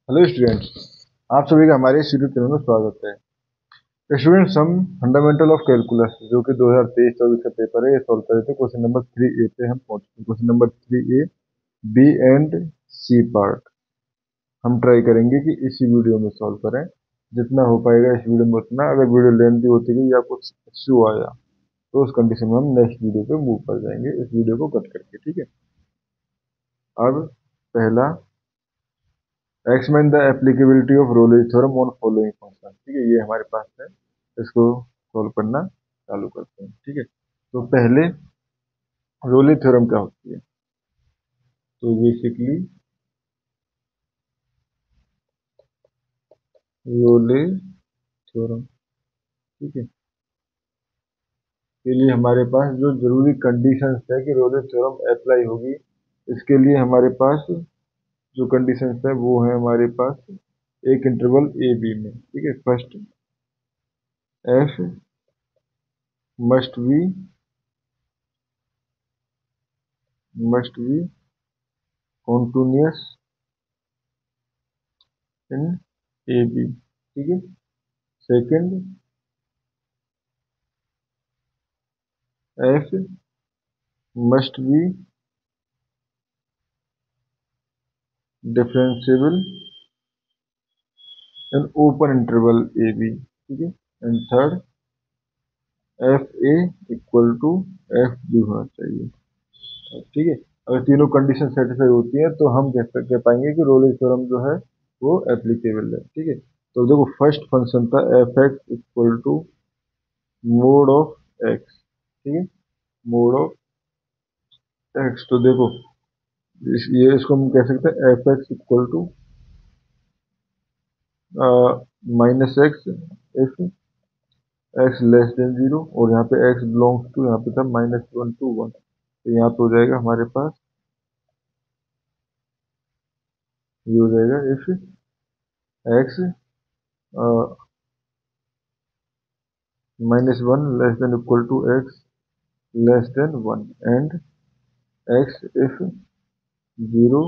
Hello students. आप सभी का हमारे इस यूट्यूब चैनल में स्वागत है। स्टूडेंट्स, हम फंडामेंटल ऑफ कैलकुलस जो कि 2023-24 का पेपर है, ये सॉल्व कर रहे थे। क्वेश्चन नंबर 3A पे हम पहुंच चुके हैं। Question number 3A B and C part हम ट्राई करेंगे कि इसी वीडियो में सॉल्व करें। जितना हो पाएगा इस वीडियो में उतना। अगर वीडियो लेंथी होती गई या कुछ इश्यू आया तो उस कंडीशन में हम नेक्स्ट वीडियो पे मूव कर जाएंगे, इस वीडियो को कट करके। ठीक है। अब पहला, explain the applicability of Rolle's theorem on following function. ठीक है, ये हमारे पास है, इसको सॉल्व करना चालू करते हैं। ठीक है, तो पहले रोलेज थ्योरम क्या होती है? तो बेसिकली रोलेज थ्योरम, ठीक है, के लिए हमारे पास जो जरूरी कंडीशंस है कि रोलेज थ्योरम अप्लाई होगी, इसके लिए हमारे पास जो कंडीशंस है वो है हमारे पास एक इंटरवल ए बी में। ठीक है, first f must be continuous in a b. ठीक है, second f must be differentiable in open interval a b. ठीक है, and third f a equal to f b होना चाहिए। ठीक है, अगर तीनों कंडीशन सेटिस्फाई होती है तो हम कह पाएंगे कि रोलेज थ्योरम जो है वो एप्लीकेबल है। ठीक है, तो देखो फर्स्ट फंक्शन था f x equal to mod of x. ठीक है, मोड ऑफ एक्स, तो देखो इसको हम कह सकते हैं f x equal to minus x if x less than zero, और यहाँ पे एक्स बिलोंग्स टू, यहाँ पे था -1 to 1, तो यहाँ पे हो जाएगा हमारे पास, ये हो जाएगा if x -1 less than equal to x less than 1 and x if zero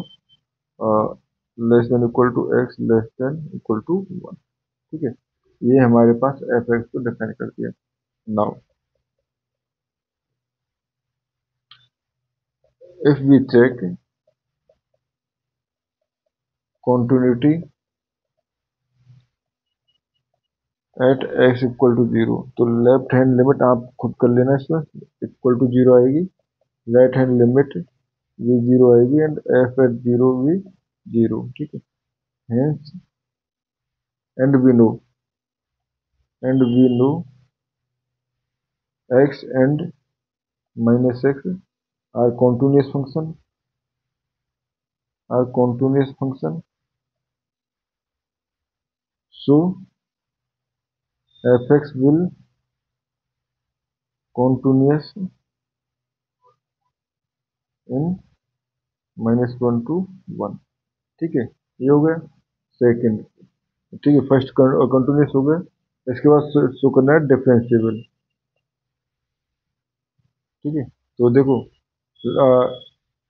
less than equal to x less than equal to 1। ठीक है, ये हमारे पास एफ एक्स को डिफाइन कर दिया। Now if we check continuity at x equal to zero, तो left hand limit आप खुद कर लेना, इसमें इक्वल टू जीरो आएगी, राइट हैंड लिमिट भी जीरो आएगी, एंड एफ एट जीरो भी जीरो। ठीक है, hence and we know x and minus x are continuous function, so f x will continuous in -1 to 1। ठीक है, ये हो गया सेकेंड। ठीक है, फर्स्ट कंटिन्यूस हो गया, इसके बाद शो करना है डिफरेंशिएबल। ठीक है, तो देखो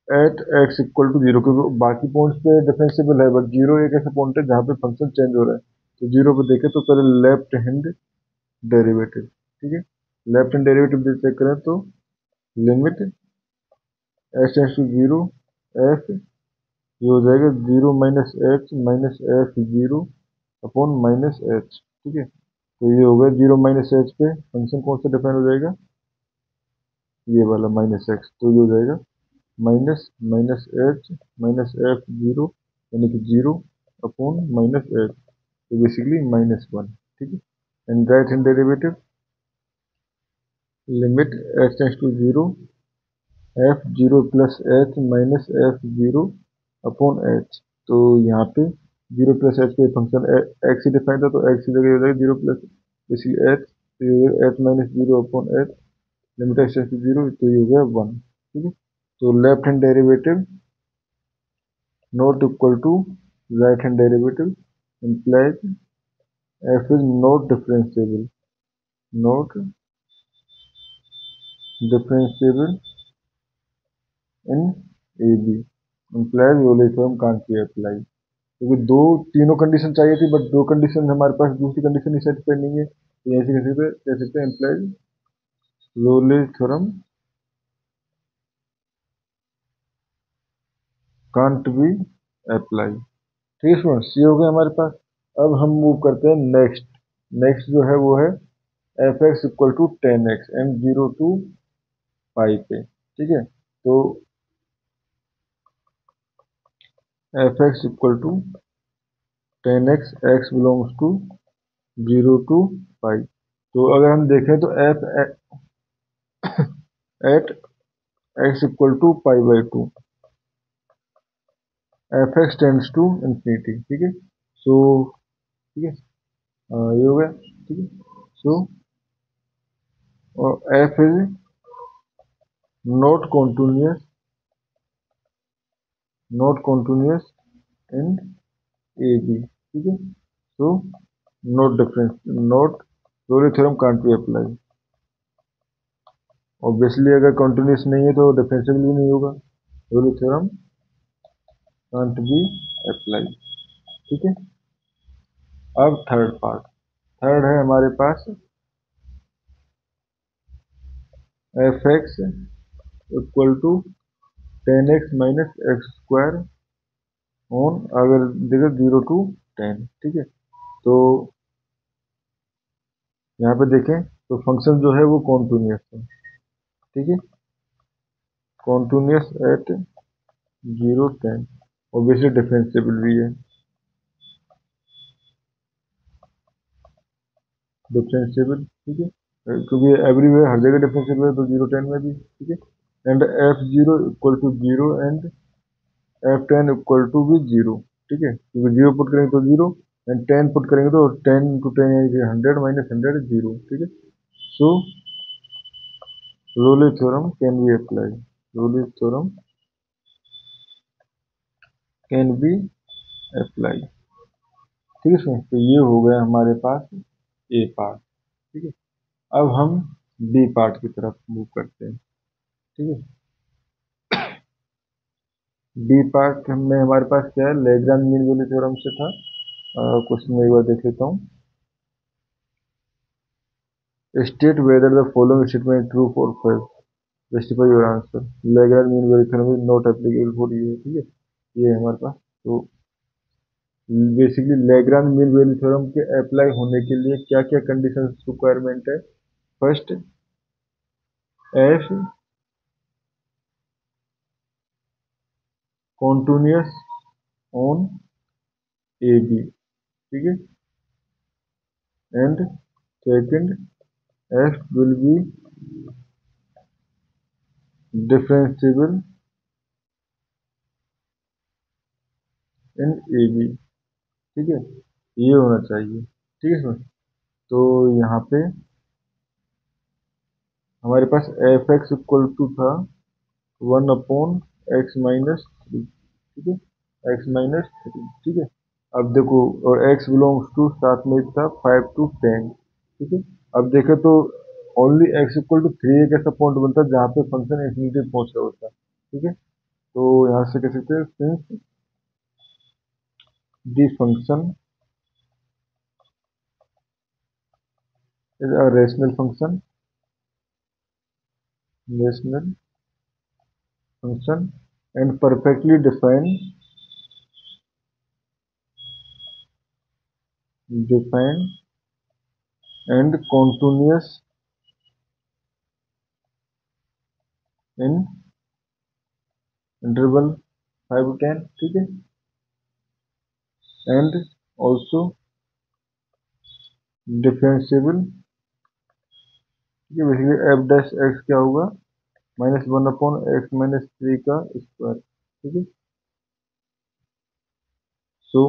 at x equal to zero, क्योंकि बाकी पॉइंट्स पे डिफरेंशिएबल है, बट जीरो एक ऐसा पॉइंट है जहाँ पे फंक्शन चेंज हो रहा है। तो जीरो पे देखें तो पहले लेफ्ट हैंड डेरिवेटिव। ठीक है, लेफ्ट हैंड डेरिवेटिव चेक करें तो limit h tends to zero f, ये हो जाएगा zero f zero upon minus h. ठीक है, तो ये हो गया जीरो माइनस एच पे फंक्शन कौन सा डिफाइन हो जाएगा, ये वाला माइनस एक्स, तो ये हो जाएगा minus minus h minus f zero, यानी कि जीरो अपॉन माइनस एच, तो बेसिकली -1। ठीक है, and right hand derivative limit h tends to zero f zero plus h minus f zero upon h, तो यहाँ पे जीरो प्लस एच पे function x ही डिफाइन था, तो एक्स की जगह हो जाएगा जीरो प्लस बेसिकली एच, तो ये h minus zero upon h, limit x tends to zero, तो ये हो गया 1। ठीक है, तो लेफ्ट हैंड डेरिवेटिव not equal to right hand derivative implies f is not differentiable in AB, implies Euler theorem can't be applied। क्योंकि दो तीनों कंडीशन चाहिए थी, बट दो कंडीशन हमारे पास दूसरी कंडीशन नहीं सेटिस्फाई नहीं है, तो यहाँ से कह सकते हैं implies Rolle's theorem can't be apply. ठीक है स्टूडेंट्स, ये हो गया हमारे पास। अब हम मूव करते हैं नेक्स्ट। नेक्स्ट जो है वो है f x equal to 10x and 0 to pi पे। ठीक है, तो f x equal to 10x, x belongs to 0 to pi. तो अगर हम देखें तो f at x equal to pi by 2, f x tends to infinity. ठीक है, सो ठीक है, ये हो गया। ठीक है, so f is not continuous, not continuous in a b. ठीक है, so not difference, not Rolle theorem can't be apply. Obviously अगर कॉन्टिन्यूस नहीं है तो डिफरेंशियल भी नहीं होगा, Rolle theorem can't be apply. ठीक है, अब थर्ड पार्ट। थर्ड है हमारे पास f x equal to 10x minus x square on, अगर देखो 0 टू 10। ठीक है, तो यहाँ पे देखें तो फंक्शन जो है वो कॉन्टिन्यूस है। ठीक है, कॉन्टिन्यूस एट 0 10, ऑब्वियसली डिफरेंशिएबल भी है, डिफरेंशिएबल। ठीक है, क्योंकि एवरीवेयर हर जगह डिफरेंशिएबल है, तो 0 10 में भी। ठीक है, and f zero equal to 0 and f 10 equal to भी 0। ठीक है, क्योंकि 0 पुट करेंगे तो 0 एंड 10 पुट करेंगे तो 10 टू 10 यानी 100 माइनस 100 0। ठीक है, so Rolle theorem can be apply, Rolle theorem can be apply. ठीक है सर, तो ये हो गया हमारे पास ए पार्ट। ठीक है, अब हम बी पार्ट की तरफ मूव करते हैं। ठीक है, बी पार्ट में हमारे पास क्या है, लैग्रांज मीन वैल्यू थ्योरम से था। क्वेश्चन में एक बार देख लेता हूँ। State whether the following statement true और false, justify your answer. Lagrange mean value theorem is not applicable for ये। ठीक है, ये है हमारे पास। तो basically Lagrange mean value theorem के अप्लाई होने के लिए क्या क्या कंडीशन रिक्वायरमेंट है। First, f continuous on a b. ठीक है, and second, f will be differentiable in a b. ठीक है, ये होना चाहिए। ठीक है सर, तो यहाँ पे हमारे पास एफ एक्स इक्वल टू था 1 अपॉन एक्स माइनस 3। ठीक है, एक्स माइनस 3। ठीक है, अब देखो, और एक्स बिलोंग्स टू साथ में था 5 टू 10। ठीक है, अब देखें तो ओनली एक्स इक्वल टू 3 एक ऐसा पॉइंट बनता है जहाँ पे फंक्शन इंफिनिटी पहुंच रहा होता है। ठीक है, तो यहाँ से कह सकते हैं since the function is a rational function, rational function and perfectly define and continuous in interval 5 to 10। ठीक है, एंड ऑल्सो डिफरेंशिएबल। ठीक है, बेसिकली एफ डैश एक्स क्या होगा, -1/x-3 का स्क्वायर। ठीक है, सो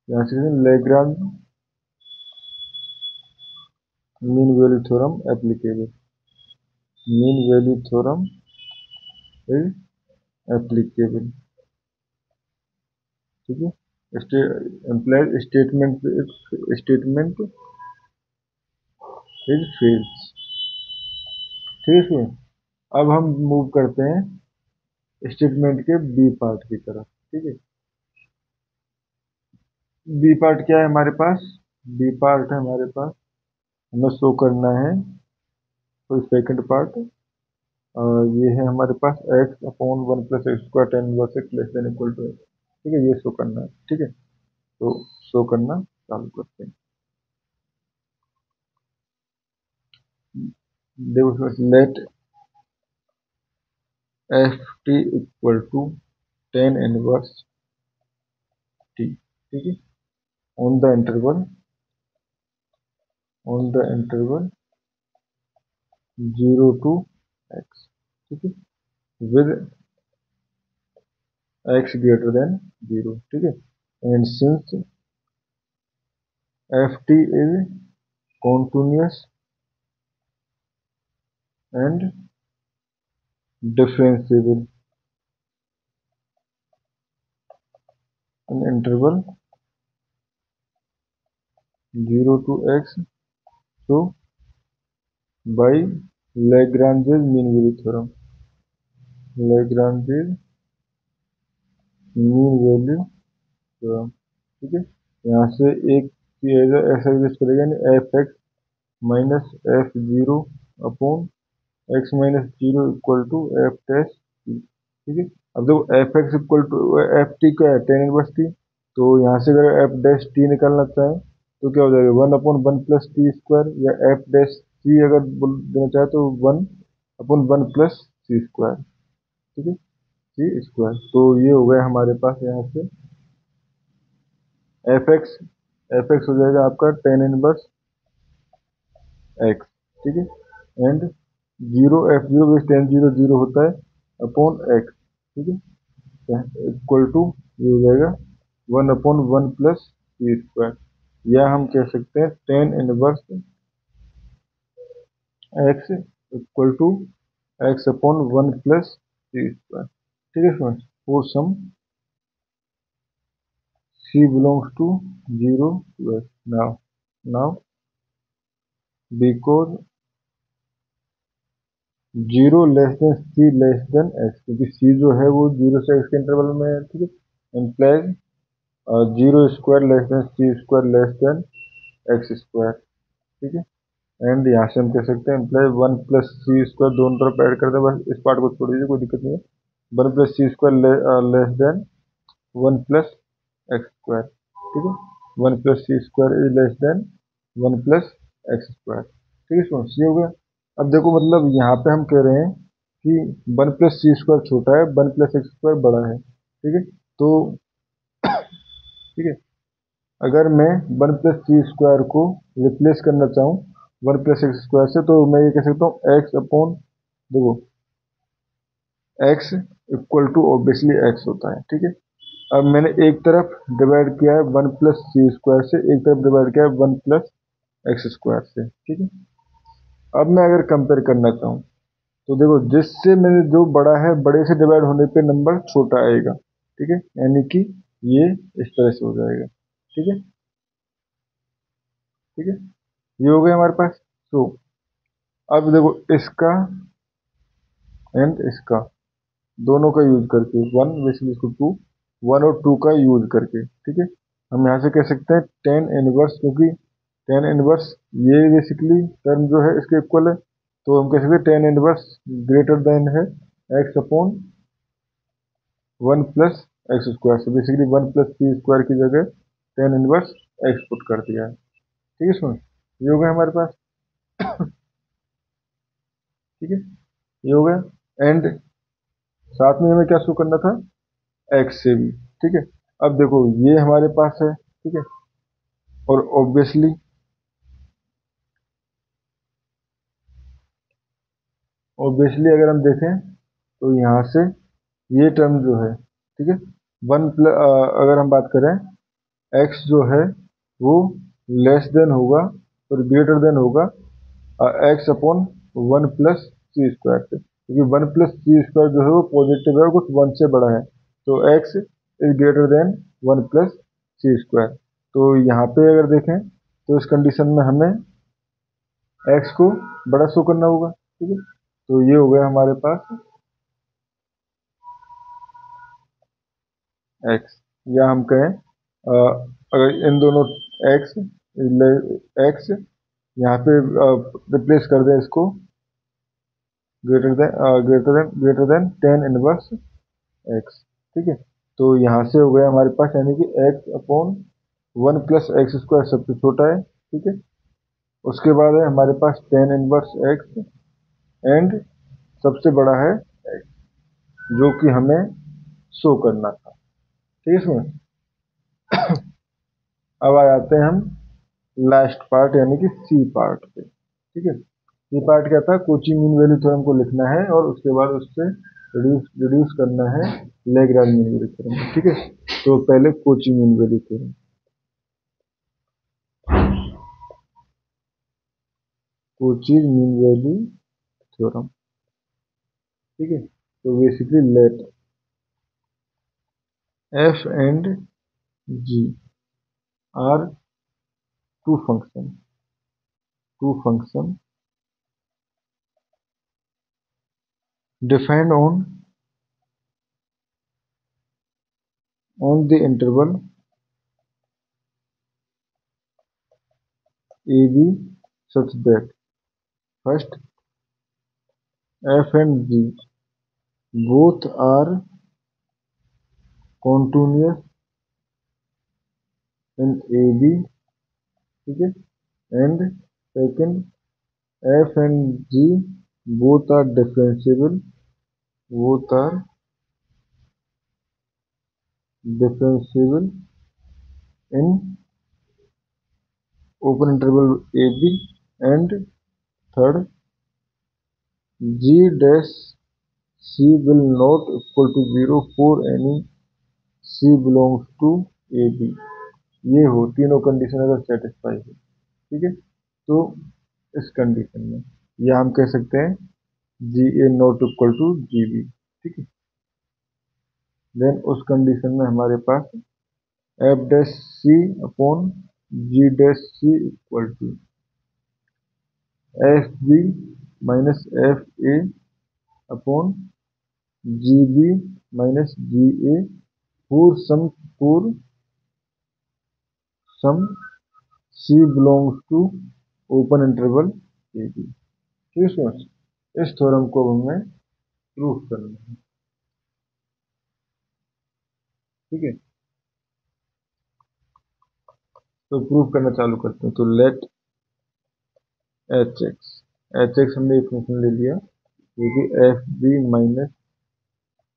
यहाँ से Lagrange mean value theorem applicable, mean value theorem is applicable. ठीक है, employed statement statement is fails. ठीक है, अब हम मूव करते हैं स्टेटमेंट के बी पार्ट की तरफ। ठीक है, बी पार्ट क्या है हमारे पास? बी पार्ट है हमारे पास, हमें शो करना है तो सेकंड पार्ट, ये है हमारे पास x upon one plus x square tan inverse x less than equal to x. ठीक है, ये शो करना है। ठीक है, तो शो करना चालू करते हैं। देखो, let f t equal to tan inverse t. ठीक है, on the interval, on the interval 0 to x. ठीक है, विद एक्स ग्रेटर देन 0। ठीक है, and since f t is continuous and differentiable in interval 0 to x, so by Lagrange's mean value theorem, Lagrange's mean value theorem। ठीक है, यहाँ से एक ऐसा एग्जिस्ट करेगा, यानी f x minus f zero upon x minus zero equal to f test t. ठीक है, अब देखो f x equal to f t का है टेन इनवर्स टी, तो यहाँ से अगर एफ डैश टी निकालना चाहें तो क्या हो जाएगा, one upon one plus T square, या एफ डैश टी अगर देना चाहे तो one upon one plus c square. ठीक है, सी स्क्वायर। तो ये हो गया हमारे पास यहाँ से एफ एक्स हो जाएगा आपका टेन इनवर्स एक्स। ठीक है, and zero f zero base ten zero zero होता है अपॉन एक्स। ठीक है, इक्वल टू ये हो जाएगा one upon one plus c square, या हम कह सकते हैं tan inverse x equal to x upon one plus c square. ठीक है friends, for some c belongs to zero to x. Now now because zero less than c less than x, क्योंकि c जो है वो zero से x के interval में है। ठीक है, implies zero square less than c square less than x square. ठीक है, एंड यहाँ से हम कह सकते हैं implies one plus c square, दोनों तरफ ऐड कर दें, बस इस पार्ट को छोड़ दीजिए, कोई दिक्कत नहीं है। One plus c square less than one plus x square. ठीक है, one plus c square is less than one plus x square. ठीक है स्टूडेंट्स, ये हो गया। अब देखो, मतलब यहाँ पे हम कह रहे हैं कि वन प्लस सी स्क्वायर छोटा है, वन प्लस एक्स स्क्वायर बड़ा है। ठीक है, तो ठीक है, अगर मैं वन प्लस सी स्क्वायर को रिप्लेस करना चाहूँ वन प्लस एक्स स्क्वायर से, तो मैं ये कह सकता हूँ एक्स अपॉन, देखो x equal to obviously x होता है। ठीक है, अब मैंने एक तरफ डिवाइड किया है वन प्लस सी स्क्वायर से, एक तरफ डिवाइड किया है वन प्लस एक्स स्क्वायर से। ठीक है, अब मैं अगर कंपेयर करना चाहूँ तो देखो, जिससे मैंने जो बड़ा है बड़े से डिवाइड होने पे नंबर छोटा आएगा। ठीक है, यानी कि ये इस तरह से हो जाएगा। ठीक है, ठीक है, ये हो गया हमारे पास। तो अब देखो, इसका एंड इसका दोनों का यूज करके, वन बेसिकली इसको टू, वन और टू का यूज करके, ठीक है, हम यहाँ से कह सकते हैं टेन इनवर्स, क्योंकि टेन इनवर्स ये बेसिकली टर्म जो है इसके इक्वल है, तो हम कह सकते हैं टेन इनवर्स ग्रेटर देन है x upon one plus x square से, basically one plus c square की जगह टेन इनवर्स एक्स पुट कर दिया है। ठीक है, सुन, ये हो गया हमारे पास। ठीक है, ये हो गया, एंड साथ में हमें क्या शो करना था, एक्स से भी। ठीक है, अब देखो ये हमारे पास है। ठीक है, और ऑब्वियसली अगर हम देखें तो यहाँ से ये टर्म जो है, ठीक है, वन प्लस, अगर हम बात करें एक्स जो है वो लेस देन होगा और ग्रेटर देन होगा x upon one plus c square से, क्योंकि वन प्लस सी स्क्वायर जो है वो पॉजिटिव है और कुछ वन से बड़ा है, तो x is greater than one plus c square. तो यहाँ पे अगर देखें तो इस कंडीशन में हमें एक्स को बड़ा शो करना होगा। ठीक है, तो ये हो गया हमारे पास एक्स, या हम कहें अगर इन दोनों एक्स एक्स यहाँ पे रिप्लेस कर दें इसको greater than ten inverse x, ठीक है। तो यहाँ से हो गया हमारे पास यानी कि एक्स अपॉन 1 + x² सबसे छोटा है, ठीक है। उसके बाद है हमारे पास टेन इनवर्स एक्स एंड सबसे बड़ा है एक्स, जो कि हमें शो करना था, ठीक है। इसमें अब आ जाते हैं हम लास्ट पार्ट यानी कि सी पार्ट पे, ठीक है। सी पार्ट क्या था, कोची मीन वैल्यू थ्योरम को लिखना है और उसके बाद उससे रिड्यूस करना है लैग्रांज मीन वैल्यू थ्योरम, ठीक है। तो पहले Cauchy mean value theorem, Cauchy mean value theorem, ठीक है। तो basically let f and g are two function defined on the interval AB such that first f and g both are continuous in AB, ठीक है, and second f and g both are differentiable in open interval AB, and third g dash c will not equal to 0 for any c belongs to AB। ये हो तीनों condition अगर satisfy हो, ठीक है। तो इस कंडीशन में या हम कह सकते हैं g a not equal to g b, ठीक है। देन उस कंडीशन में हमारे पास f dash c upon g dash c equal to f b minus f a upon g b minus g a for some c belongs to open interval a b, ठीक है। इस theorem को हमें proof करना है, ठीक है। तो प्रूफ करना चालू करते हैं। तो लेट एच एक्स हमने एक फंक्शन ले लिया जो कि f b minus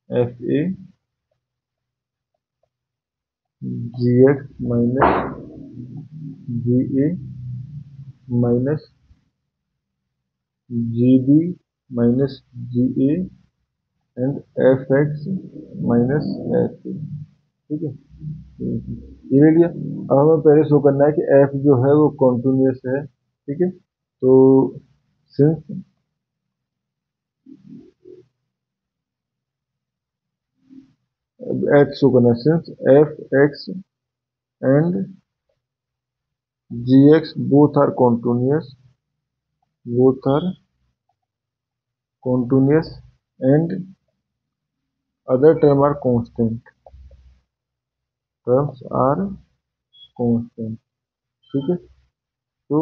f a g x minus g a minus g b minus g a and f x minus f a, ठीक है। ये ले लिया। अब हमें पहले शो करना है कि एफ जो है वो कॉन्टिन्यूस है, ठीक है। तो सिंस एच शो करना है, since f x and g x both are continuous and other terms are constant, ठीक है। तो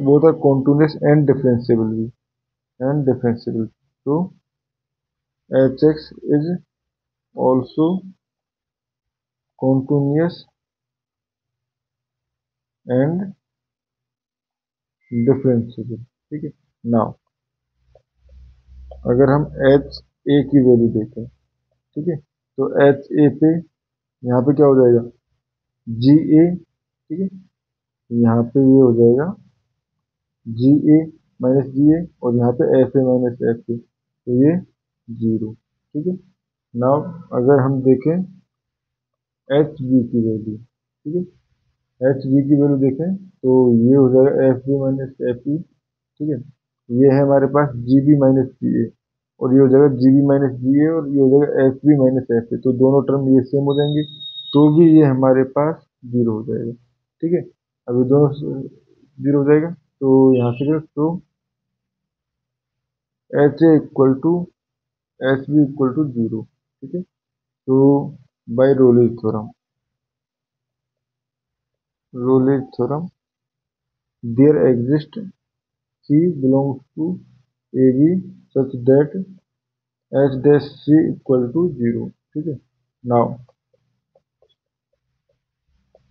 both are continuous and differentiable, so hx is also continuous and differentiable, ठीक है। नाउ अगर हम एच ए की वैल्यू देखें, ठीक है, तो एच ए पे यहाँ पे क्या हो जाएगा जी ए, ठीक है। यहाँ पे ये हो जाएगा जी ए माइनस जी ए और यहाँ पे F a minus f a, तो ये जीरो, ठीक है। नाउ अगर हम देखें एच बी की वैल्यू, ठीक है, एच बी की वैल्यू देखें तो ये हो जाएगा f b minus f e, ठीक है। ये है हमारे पास जी बी माइनस जी ए और ये हो जाएगा जी बी माइनस जी ए और ये हो जाएगा f b minus f a, तो दोनों टर्म ये सेम हो जाएंगे, तो भी ये हमारे पास जीरो हो जाएगा, ठीक है। अब ये दोनों जीरो हो जाएगा तो यहाँ से तो h a equal to h b equal to zero, ठीक है। तो by Rolle's theorem there exist C belongs to AB such that H dash C equal to 0. ठीक है। नाउ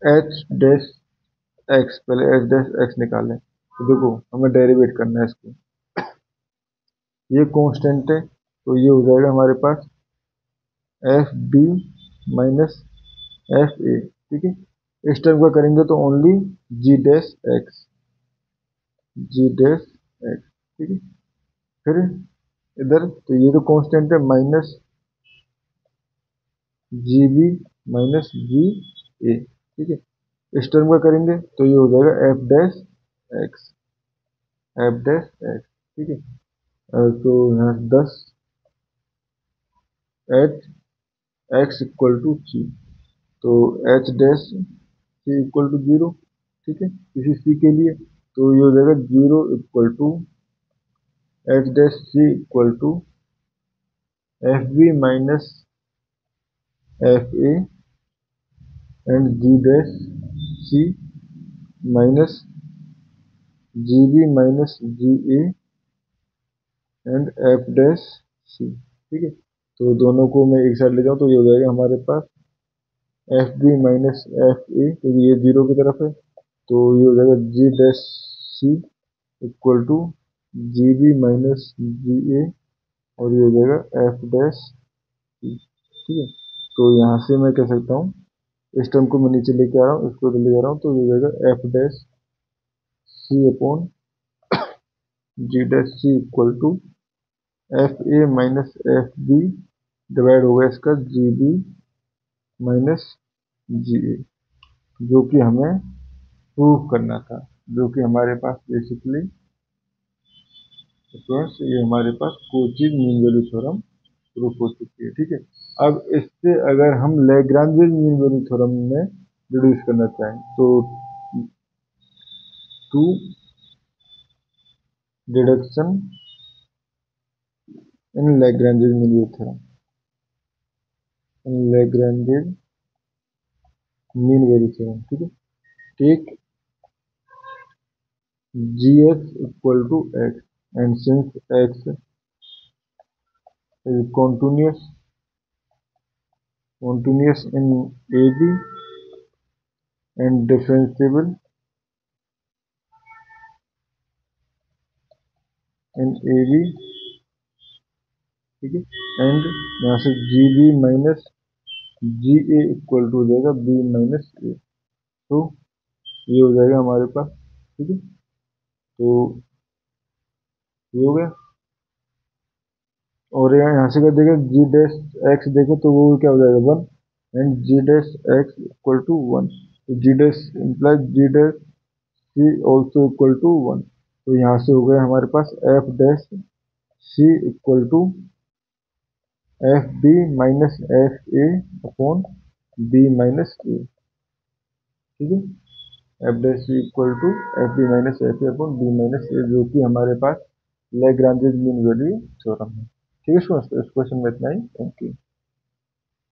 H dash X, पहले H dash X निकालें। तो देखो हमें डेरिवेट करना है इसको, ये कांस्टेंट है तो ये हो जाएगा हमारे पास f b minus f a. ठीक है, इस टर्म का करेंगे तो only g dash x, g dash x. ठीक है, फिर इधर तो ये तो कांस्टेंट है minus g b minus g a. ठीक है, इस टर्म का करेंगे तो ये हो जाएगा f dash x, f dash x. ठीक है, तो यहाँ 10 h x equal to c, तो h dash c equal to 0। ठीक है, किसी सी के लिए तो ये हो जाएगा 0 equal to h dash c equal to f b minus f a and g dash c minus g b minus g a and f dash c. ठीक है, तो दोनों को मैं एक साइड ले जाऊँ तो ये हो जाएगा हमारे पास f b minus f a, क्योंकि ये 0 की तरफ है तो ये हो जाएगा g dash c equal to g b minus g a और ये हो जाएगा एफ डैश सी। ठीक है, तो यहाँ से मैं कह सकता हूँ इस टर्म को मैं नीचे लेके आ रहा हूँ, इसको ले जा रहा हूँ तो ये हो जाएगा f dash c upon g dash c equal to f a minus f b divide होगा इसका जी बी माइनस जी ए, जो कि हमें प्रूव करना था, जो कि हमारे पास बेसिकली स्टूडेंट्स ये हमारे पास Cauchy mean value theorem proof हो चुकी है। ठीक है, अब इससे अगर हम लैग्रांज मीन वैल्यू थ्योरम में रिड्यूस करना चाहें तो to deduction in Lagrange mean value theorem, in Lagrange mean value theorem. ठीक है, take g x equal to x and since x is continuous in AB and differentiable in AB। ठीक है, and यहाँ से g b minus g a equal to हो जाएगा B minus ए, तो ये हो जाएगा हमारे पास। ठीक है, तो ये हो गया और यहाँ से क्या देगा जी डैश एक्स देखे तो वो क्या हो जाएगा 1 and g dash x equal to 1, तो g dash implies g dash c also equal to 1, तो यहाँ से हो गया हमारे पास f dash c equal to f b minus f a upon b minus a. ठीक है, f dash c equal to f b minus f a upon b minus a, जो कि हमारे पास लैग्रांज मीन वैल्यू थ्योरम है। ठीक है, इस क्वेश्चन में इतना ही। Thank you.